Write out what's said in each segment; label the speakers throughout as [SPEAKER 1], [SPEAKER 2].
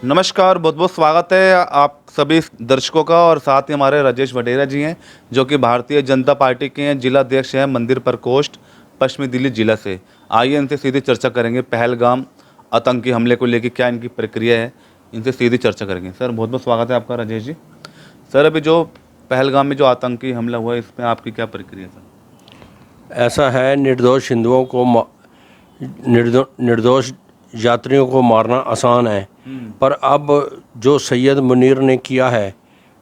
[SPEAKER 1] नमस्कार, बहुत बहुत स्वागत है आप सभी दर्शकों का। और साथ ही हमारे राजेश वडेरा जी हैं जो कि भारतीय जनता पार्टी के हैं, जिला अध्यक्ष हैं मंदिर प्रकोष्ठ पश्चिमी दिल्ली जिला से। आइए इनसे सीधी चर्चा करेंगे पहलगाम आतंकी हमले को लेकर क्या इनकी प्रक्रिया है, इनसे सीधी चर्चा करेंगे। सर बहुत बहुत स्वागत है आपका राजेश जी। सर अभी जो पहलगाम में जो आतंकी हमला हुआ है इसमें आपकी क्या प्रक्रिया है सर?
[SPEAKER 2] ऐसा है, निर्दोष हिंदुओं को निर्दोष यात्रियों को मारना आसान है, पर अब जो सैयद मुनीर ने किया है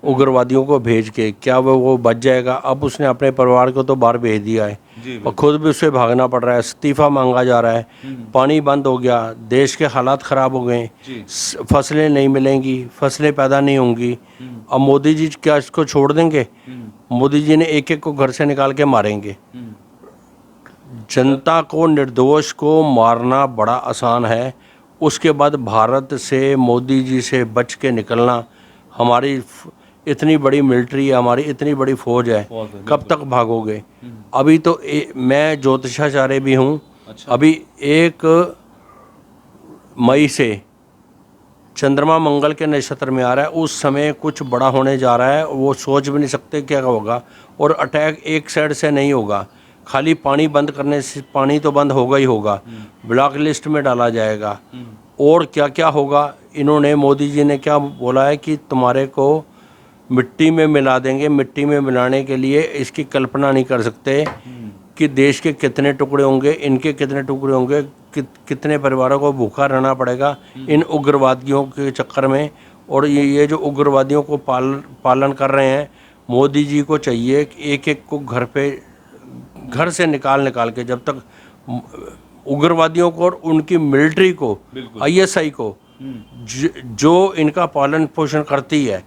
[SPEAKER 2] उग्रवादियों को भेज के, क्या वो बच जाएगा? अब उसने अपने परिवार को तो बाहर भेज दिया है और खुद भी उसे भागना पड़ रहा है, इस्तीफा मांगा जा रहा है, पानी बंद हो गया, देश के हालात ख़राब हो गए, फसलें नहीं मिलेंगी, फसलें पैदा नहीं होंगी। अब मोदी जी क्या इसको छोड़ देंगे? मोदी जी ने एक एक को घर से निकाल के मारेंगे। जनता को, निर्दोष को मारना बड़ा आसान है, उसके बाद भारत से, मोदी जी से बच के निकलना। हमारी इतनी बड़ी मिलिट्री है, हमारी इतनी बड़ी फौज है, कब तक भागोगे? अभी तो मैं ज्योतिषाचार्य भी हूँ। अच्छा। अभी 1 मई से चंद्रमा मंगल के नक्षत्र में आ रहा है, उस समय कुछ बड़ा होने जा रहा है, वो सोच भी नहीं सकते क्या होगा। और अटैक एक साइड से नहीं होगा, खाली पानी बंद करने से पानी तो बंद होगा ही होगा, ब्लैक लिस्ट में डाला जाएगा। और क्या क्या होगा, इन्होंने, मोदी जी ने क्या बोला है कि तुम्हारे को मिट्टी में मिला देंगे। मिट्टी में मिलाने के लिए इसकी कल्पना नहीं कर सकते कि देश के कितने टुकड़े होंगे, इनके कितने टुकड़े होंगे, कितने परिवारों को भूखा रहना पड़ेगा इन उग्रवादियों के चक्कर में। और ये जो उग्रवादियों को पालन कर रहे हैं, मोदी जी को चाहिए कि एक एक को घर से निकाल के, जब तक उग्रवादियों को और उनकी मिलिट्री को, ISI को, जो इनका पालन पोषण करती है,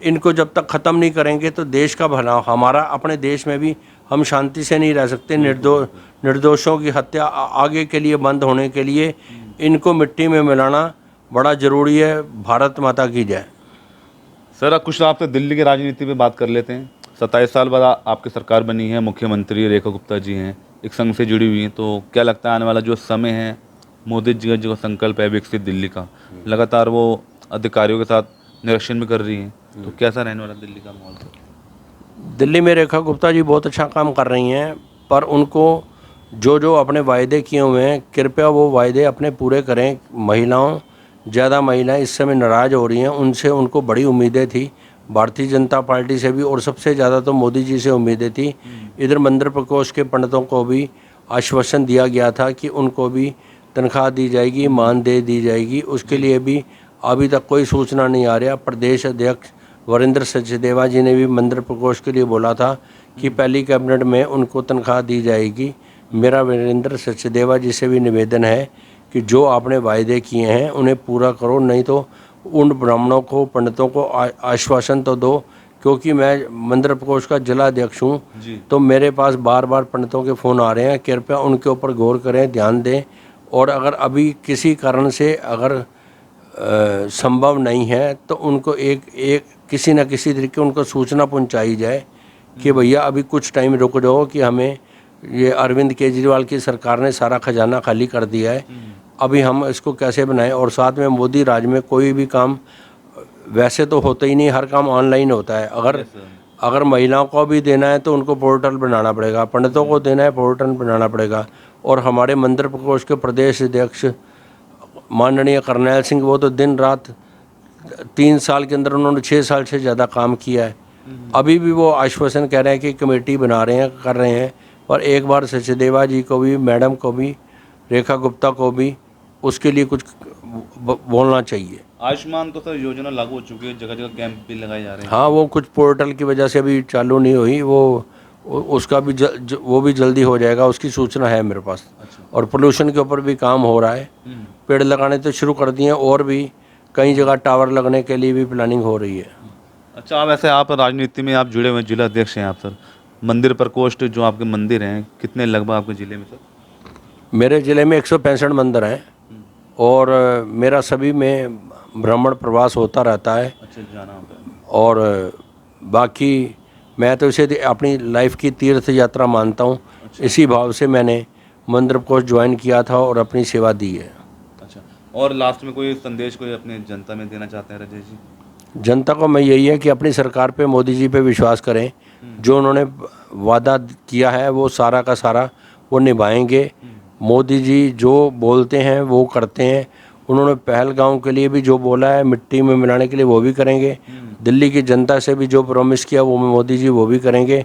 [SPEAKER 2] इनको जब तक ख़त्म नहीं करेंगे तो देश का भला, हमारा अपने देश में भी हम शांति से नहीं रह सकते। निर्दोषों की हत्या आगे के लिए बंद होने के लिए इनको मिट्टी में मिलाना बड़ा ज़रूरी है। भारत माता की जय।
[SPEAKER 1] सर कुछ आपसे दिल्ली की राजनीति पे बात कर लेते हैं। 27 साल बाद आपकी सरकार बनी है, मुख्यमंत्री रेखा गुप्ता जी हैं, एक संघ से जुड़ी हुई हैं, तो क्या लगता है आने वाला जो समय है, मोदी जी का जो संकल्प है विकसित दिल्ली का, लगातार वो अधिकारियों के साथ निरीक्षण भी कर रही हैं, तो कैसा रहने वाला दिल्ली का माहौल?
[SPEAKER 2] दिल्ली में रेखा गुप्ता जी बहुत अच्छा काम कर रही हैं, पर उनको जो अपने वायदे किए हुए हैं, कृपया वो वायदे अपने पूरे करें। ज़्यादा महिलाएं इस समय नाराज़ हो रही हैं, उनसे उनको बड़ी उम्मीदें थी, भारतीय जनता पार्टी से भी, और सबसे ज़्यादा तो मोदी जी से उम्मीदें थी। इधर मंदिर प्रकोष्ठ के पंडितों को भी आश्वासन दिया गया था कि उनको भी तनख्वाह दी जाएगी, मानदेय दी जाएगी, उसके लिए भी अभी तक कोई सूचना नहीं आ रहा। प्रदेश अध्यक्ष वीरेंद्र सचदेवा जी ने भी मंदिर प्रकोष्ठ के लिए बोला था कि पहली कैबिनेट में उनको तनख्वाह दी जाएगी। मेरा वीरेंद्र सचदेवा जी से भी निवेदन है कि जो आपने वायदे किए हैं उन्हें पूरा करो, नहीं तो उन ब्राह्मणों को, पंडितों को आश्वासन तो दो, क्योंकि मैं मंदिर प्रकोष्ठ का जिला अध्यक्ष हूँ, तो मेरे पास बार बार पंडितों के फ़ोन आ रहे हैं। कृपया उनके ऊपर गौर करें, ध्यान दें, और अगर अभी किसी कारण से अगर संभव नहीं है तो उनको एक किसी न किसी तरीके उनको सूचना पहुंचाई जाए कि भैया अभी कुछ टाइम रुक जाओ, कि हमें ये अरविंद केजरीवाल की सरकार ने सारा खजाना खाली कर दिया है, अभी हम इसको कैसे बनाएं। और साथ में मोदी राज में कोई भी काम वैसे तो होता ही नहीं, हर काम ऑनलाइन होता है। अगर महिलाओं को भी देना है तो उनको पोर्टल बनाना पड़ेगा, पंडितों को देना है पोर्टल बनाना पड़ेगा। और हमारे मंदिर प्रकोष्ठ के प्रदेश अध्यक्ष माननीय करनैल सिंह, वो तो दिन रात 3 साल के अंदर उन्होंने 6 साल से ज़्यादा काम किया है। अभी भी वो आश्वासन कह रहे हैं कि कमेटी बना रहे हैं, कर रहे हैं, पर एक बार सचदेवा जी को भी, मैडम को भी, रेखा गुप्ता को भी उसके लिए कुछ बोलना चाहिए।
[SPEAKER 1] आयुष्मान तो सर योजना लागू हो चुकी है, जगह जगह कैंप भी लगाए जा रहे हैं।
[SPEAKER 2] हाँ, वो कुछ पोर्टल की वजह से अभी चालू नहीं हुई, वो उसका भी वो भी जल्दी हो जाएगा, उसकी सूचना है मेरे पास। अच्छा। और पोल्यूशन के ऊपर भी काम हो रहा है, पेड़ लगाने तो शुरू कर दिए, और भी कई जगह टावर लगने के लिए भी प्लानिंग हो रही है।
[SPEAKER 1] अच्छा, आप वैसे आप राजनीति में आप जुड़े हुए जिला अध्यक्ष हैं आप सर, मंदिर प्रकोष्ठ जो आपके मंदिर हैं कितने लगभग आपके ज़िले में सर?
[SPEAKER 2] मेरे ज़िले में 165 मंदिर हैं, और मेरा सभी में भ्रमण प्रवास होता रहता है।
[SPEAKER 1] अच्छा, जाना होता है।
[SPEAKER 2] और बाकी मैं तो इसे अपनी लाइफ की तीर्थ यात्रा मानता हूँ। अच्छा। इसी भाव से मैंने मंदिर प्रकोष्ठ ज्वाइन किया था और अपनी सेवा दी है।
[SPEAKER 1] अच्छा, और लास्ट में कोई संदेश कोई अपने जनता में देना चाहते हैं राजेश जी?
[SPEAKER 2] जनता को मैं यही है कि अपनी सरकार पे, मोदी जी पे विश्वास करें। जो उन्होंने वादा किया है वो सारा का सारा वो निभाएंगे। मोदी जी जो बोलते हैं वो करते हैं। उन्होंने पहलगांव के लिए भी जो बोला है मिट्टी में मिलाने के लिए वो भी करेंगे। दिल्ली की जनता से भी जो प्रॉमिस किया वो मोदी जी वो भी करेंगे।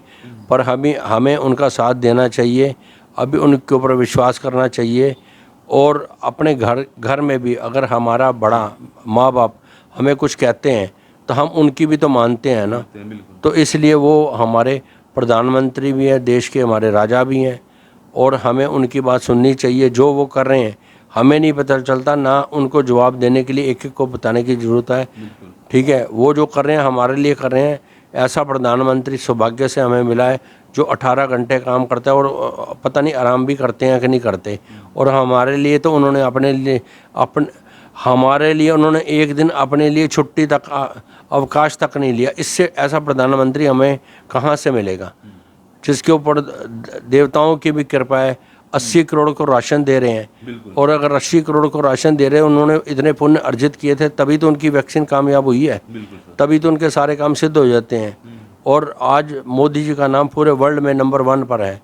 [SPEAKER 2] पर हमें उनका साथ देना चाहिए, अभी उनके ऊपर विश्वास करना चाहिए। और अपने घर में भी अगर हमारा बड़ा माँ बाप हमें कुछ कहते हैं तो हम उनकी भी तो मानते हैं ना।
[SPEAKER 1] बिल्कुल।
[SPEAKER 2] तो इसलिए वो हमारे प्रधानमंत्री भी हैं, देश के हमारे राजा भी हैं, और हमें उनकी बात सुननी चाहिए। जो वो कर रहे हैं हमें नहीं पता चलता, ना उनको जवाब देने के लिए एक एक को बताने की ज़रूरत है। ठीक है, वो जो कर रहे हैं हमारे लिए कर रहे हैं। ऐसा प्रधानमंत्री सौभाग्य से हमें मिला है जो 18 घंटे काम करता है और पता नहीं आराम भी करते हैं कि नहीं करते। और हमारे लिए तो उन्होंने हमारे लिए उन्होंने एक दिन अपने लिए छुट्टी तक अवकाश तक नहीं लिया। इससे ऐसा प्रधानमंत्री हमें कहाँ से मिलेगा, जिसके ऊपर देवताओं की भी कृपा है। 80 करोड़ को राशन दे रहे हैं, और अगर 80 करोड़ को राशन दे रहे हैं, उन्होंने इतने पुण्य अर्जित किए थे तभी तो उनकी वैक्सीन कामयाब हुई है, तभी तो उनके सारे काम सिद्ध हो जाते हैं। और आज मोदी जी का नाम पूरे वर्ल्ड में नंबर 1 पर है,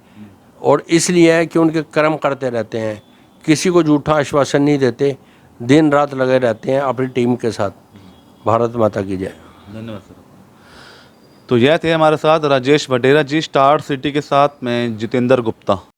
[SPEAKER 2] और इसलिए है कि उनके कर्म करते रहते हैं, किसी को झूठा आश्वासन नहीं देते, दिन रात लगे रहते हैं अपनी टीम के साथ। भारत माता की जय।
[SPEAKER 1] धन्यवाद सर। तो यह थे हमारे साथ राजेश वडेरा जी, स्टार सिटी के साथ मैं जितेंद्र गुप्ता।